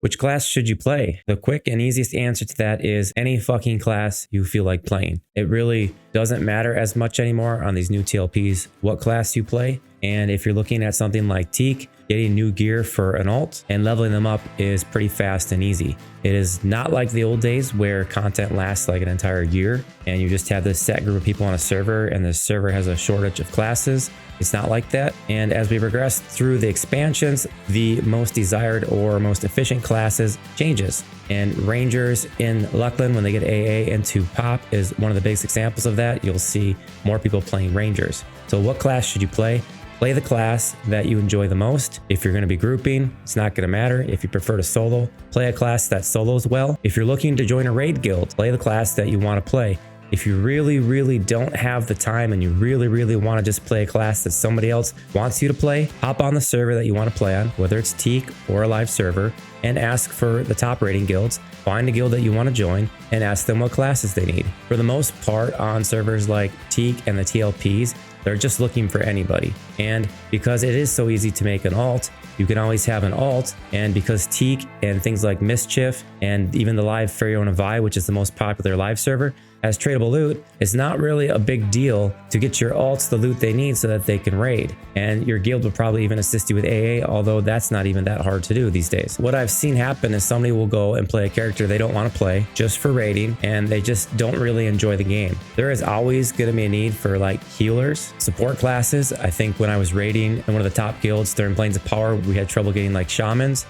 Which class should you play? The quick and easiest answer to that is any fucking class you feel like playing. It really doesn't matter as much anymore on these new TLPs what class you play. And if you're looking at something like Teak, getting new gear for an alt and leveling them up is pretty fast and easy. It is not like the old days where content lasts like an entire year and you just have this set group of people on a server and the server has a shortage of classes. It's not like that. And as we progress through the expansions, the most desired or most efficient classes changes. And Rangers in Luckland, when they get AA into Pop, is one of the biggest examples of that. You'll see more people playing Rangers. So what class should you play? Play the class that you enjoy the most. If you're going to be grouping, it's not going to matter. If you prefer to solo, play a class that solos well. If you're looking to join a raid guild, play the class that you want to play. If you really don't have the time and you really want to just play a class that somebody else wants you to play, hop on the server that you want to play on, whether it's Teak or a live server, and ask for the top rating guilds. Find a guild that you want to join and ask them what classes they need. For the most part on servers like Teak and the TLPs, they're just looking for anybody. And because it is so easy to make an alt, you can always have an alt. And because Teak and things like Mischief and even the live Fariona Vi, which is the most popular live server, has tradable loot, it's not really a big deal to get your alts the loot they need so that they can raid. And your guild will probably even assist you with AA, although that's not even that hard to do these days. What I've seen happen is somebody will go and play a character they don't want to play just for raiding, and they just don't really enjoy the game. There is always going to be a need for like healers, support classes. I think when I was raiding in one of the top guilds during Planes of Power, we had trouble getting like shamans.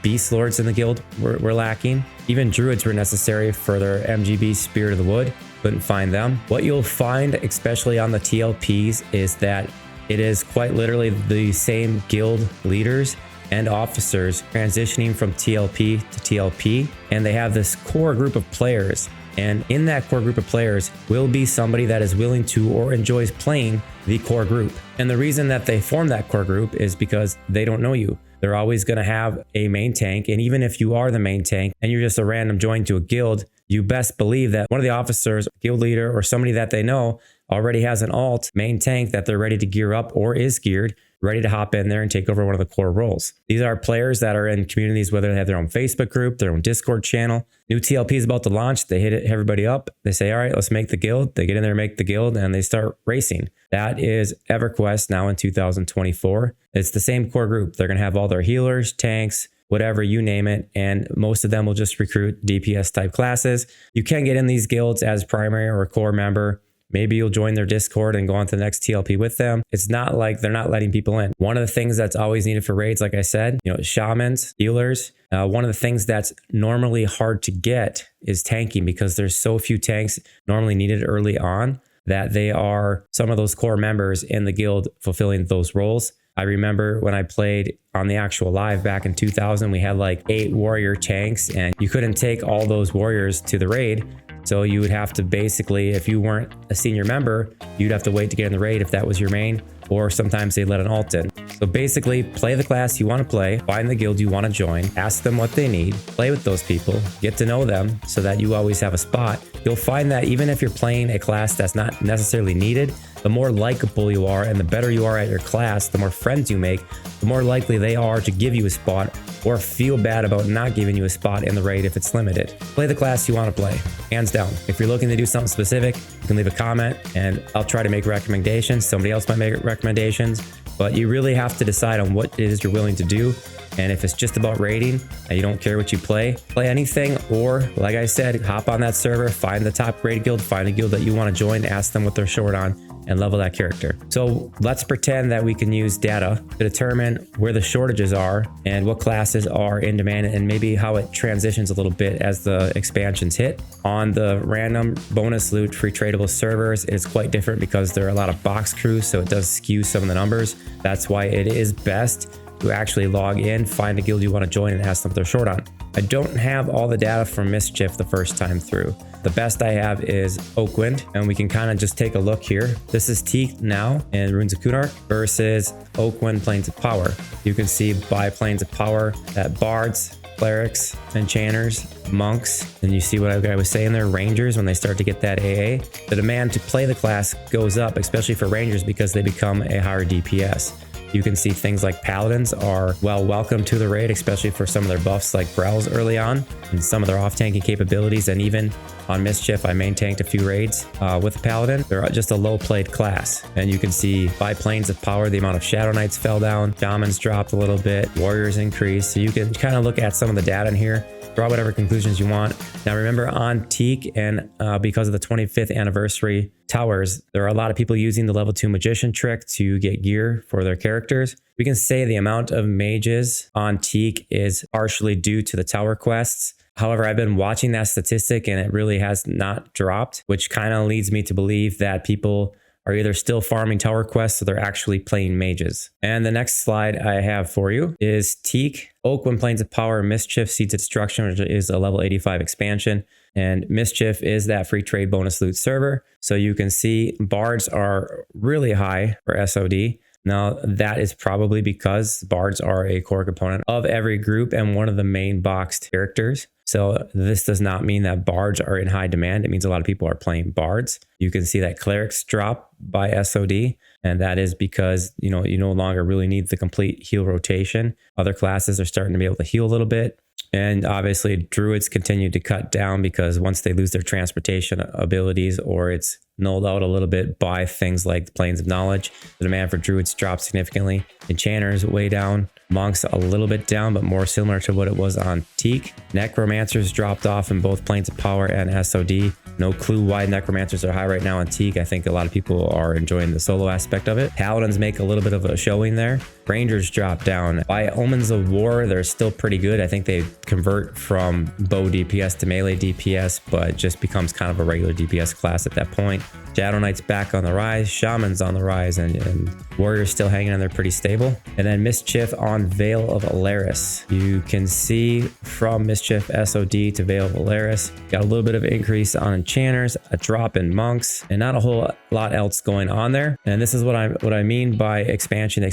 Beast lords in the guild were lacking. Even druids were necessary for their MGB Spirit of the Wood. Couldn't find them. What you'll find, especially on the TLPs, is that it is quite literally the same guild leaders and officers transitioning from TLP to TLP, and they have this core group of players. And in that core group of players will be somebody that is willing to or enjoys playing the core group. And the reason that they form that core group is because they don't know you. They're always going to have a main tank. And even if you are the main tank and you're just a random join to a guild, you best believe that one of the officers, guild leader, or somebody that they know already has an alt main tank that they're ready to gear up or is geared, ready to hop in there and take over one of the core roles. These are players that are in communities, whether they have their own Facebook group, their own Discord channel. New TLP is about to launch. They hit everybody up. They say, all right, let's make the guild. They get in there, make the guild, and they start racing. That is EverQuest now in 2024. It's the same core group. They're going to have all their healers, tanks, whatever, you name it. And most of them will just recruit DPS type classes. You can get in these guilds as primary or a core member. Maybe you'll join their Discord and go on to the next TLP with them. It's not like they're not letting people in. One of the things that's always needed for raids, like I said, shamans, healers. One of the things that's normally hard to get is tanking, because there's so few tanks normally needed early on that they are some of those core members in the guild fulfilling those roles. I remember when I played on the actual live back in 2000, we had like 8 warrior tanks, and you couldn't take all those warriors to the raid. So you would have to basically, if you weren't a senior member, you'd have to wait to get in the raid if that was your main, or sometimes they let an alt in. So basically, play the class you want to play, find the guild you want to join, ask them what they need, play with those people, get to know them so that you always have a spot. You'll find that even if you're playing a class that's not necessarily needed, the more likable you are and the better you are at your class, the more friends you make, the more likely they are to give you a spot or feel bad about not giving you a spot in the raid if it's limited. Play the class you want to play, hands down. If you're looking to do something specific, you can leave a comment and I'll try to make recommendations. Somebody else might make recommendations, but you really have to decide on what it is you're willing to do. And if it's just about raiding and you don't care what you play anything, or like I said, hop on that server, find the top raid guild, find a guild that you want to join, ask them what they're short on, and level that character. So let's pretend that we can use data to determine where the shortages are and what classes are in demand, and maybe how it transitions a little bit as the expansions hit. On the random bonus loot free tradable servers, it's quite different because there are a lot of box crews, so it does skew some of the numbers. That's why it is best to actually log in, find a guild you want to join, and ask them what they're short on. I don't have all the data from Mischief the first time through. The best I have is Oakwind, and we can kind of just take a look here. This is Teak now in Runes of Kunark versus Oakwind Planes of Power. You can see by Planes of Power that bards, clerics, enchanters, monks, and you see what I was saying there, rangers, when they start to get that AA, the demand to play the class goes up, especially for rangers, because they become a higher DPS. You can see things like Paladins are well welcome to the raid, especially for some of their buffs like Browse early on and some of their off-tanking capabilities. And even on Mischief, I main tanked a few raids with Paladin. They're just a low-played class. And you can see by Planes of Power, the amount of Shadow Knights fell down, Shamans dropped a little bit, Warriors increased. So you can kind of look at some of the data in here, draw whatever conclusions you want. Now remember, on Teak and because of the 25th anniversary towers, there are a lot of people using the level 2 magician trick to get gear for their characters. We can say the amount of mages on Teak is partially due to the tower quests. However, I've been watching that statistic and it really has not dropped, which kind of leads me to believe that people are either still farming tower quests or they're actually playing mages. And the next slide I have for you is Teak, Oak when Planes of Power, Mischief, Seeds of Destruction, which is a level 85 expansion. And Mischief is that free trade bonus loot server. So you can see bards are really high for SOD. Now, that is probably because bards are a core component of every group and one of the main boxed characters. So this does not mean that bards are in high demand. It means a lot of people are playing bards. You can see that clerics drop by SOD, and that is because, you no longer really need the complete heal rotation. Other classes are starting to be able to heal a little bit. And obviously druids continue to cut down because once they lose their transportation abilities or it's nulled out a little bit by things like the Planes of Knowledge, the demand for druids drops significantly. Enchanters way down, monks a little bit down, but more similar to what it was on Teak. Necromancers dropped off in both Planes of Power and SOD. No clue why Necromancers are high right now on Teak. I think a lot of people are enjoying the solo aspect of it. Paladins make a little bit of a showing there. Rangers drop down. By Omens of War, they're still pretty good. I think they convert from bow DPS to melee DPS, but it just becomes kind of a regular DPS class at that point. Shadow Knights back on the rise, Shamans on the rise, and Warriors still hanging in there pretty stable. And then Mischief on Veil of Alaris. You can see from Mischief SOD to Veil of Alaris, got a little bit of increase on Enchanters, a drop in Monks, and not a whole lot else going on there. And this is what I mean by expansion.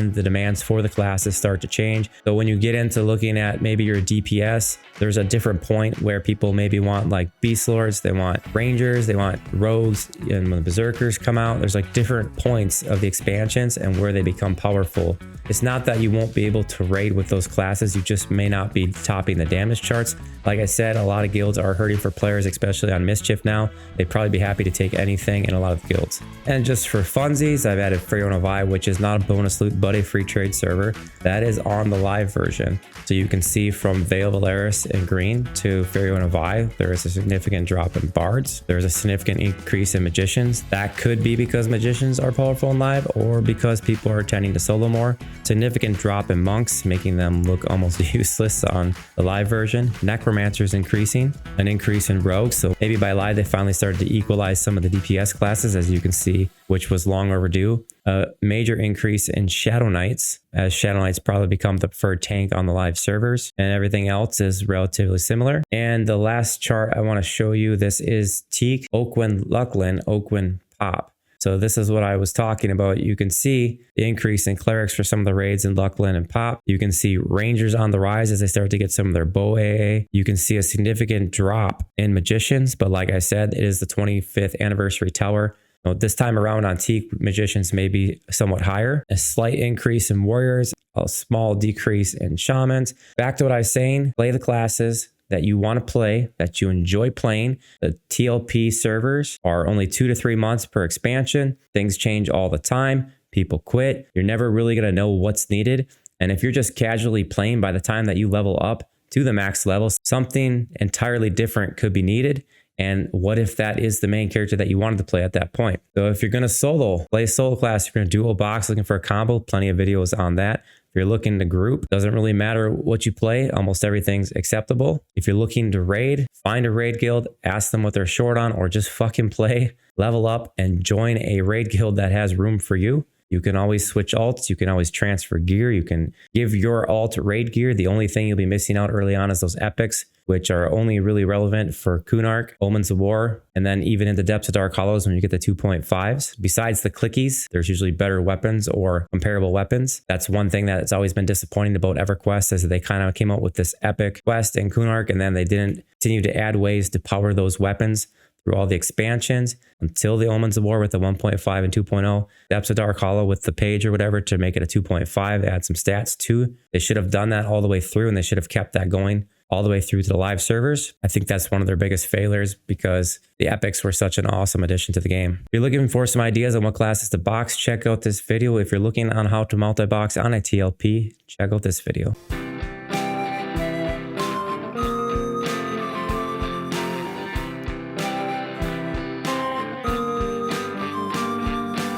The demands for the classes start to change. So when you get into looking at maybe your DPS, there's a different point where people maybe want like Beast Lords, they want Rangers, they want Rogues, and when the Berserkers come out, there's like different points of the expansions and where they become powerful. It's not that you won't be able to raid with those classes, you just may not be topping the damage charts. Like I said, a lot of guilds are hurting for players, especially on Mischief now. They'd probably be happy to take anything in a lot of guilds. And just for funsies, I've added Freyon of I, which is not a bonus loot, but a free trade server. That is on the live version. So you can see from Veil of Alaris in green to Freyon of I, there is a significant drop in bards. There's a significant increase in magicians. That could be because magicians are powerful in live or because people are tending to solo more. Significant drop in monks, making them look almost useless on the live version. Necromancers increasing, an increase in rogues. So maybe by live, they finally started to equalize some of the DPS classes, as you can see, which was long overdue. A major increase in Shadow Knights, as Shadow Knights probably become the preferred tank on the live servers, and everything else is relatively similar. And the last chart I want to show you, this is Teak, Oakwyn, Lucklin, Oakwyn, Pop. So this is what I was talking about. You can see the increase in clerics for some of the raids in Lucklin and Pop. You can see Rangers on the rise as they start to get some of their bow AA. You can see a significant drop in magicians, but like I said, it is the 25th anniversary tower. Now, this time around on Teak, magicians may be somewhat higher. A slight increase in warriors, a small decrease in shamans. Back to what I was saying, play the classes that you want to play, that you enjoy playing. The TLP servers are only 2 to 3 months per expansion. Things change all the time. People quit. You're never really going to know what's needed. And if you're just casually playing, by the time that you level up to the max level, something entirely different could be needed. And what if that is the main character that you wanted to play at that point? So if you're going to solo, play a solo class. If you're going to dual box looking for a combo, plenty of videos on that. If you're looking to group, doesn't really matter what you play. Almost everything's acceptable. If you're looking to raid, find a raid guild, ask them what they're short on, or just fucking play, level up, and join a raid guild that has room for you. You can always switch alts. You can always transfer gear. You can give your alt raid gear. The only thing you'll be missing out early on is those epics, which are only really relevant for Kunark, Omens of War, and then even in the depths of Dark Hollows when you get the 2.5s. Besides the clickies, there's usually better weapons or comparable weapons. That's one thing that's always been disappointing about EverQuest, is that they kind of came out with this epic quest in Kunark, and then they didn't continue to add ways to power those weapons through all the expansions until the Omens of War with the 1.5 and 2.0. Depths of Dark Hollow with the page or whatever to make it a 2.5, add some stats too. They should have done that all the way through, and they should have kept that going all the way through to the live servers. I think that's one of their biggest failures because the epics were such an awesome addition to the game. If you're looking for some ideas on what classes to box, check out this video. If you're looking on how to multi-box on a TLP, check out this video.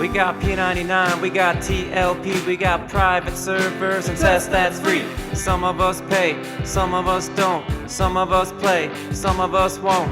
We got P99, we got TLP, we got private servers and test that's free. Some of us pay, some of us don't, some of us play, some of us won't.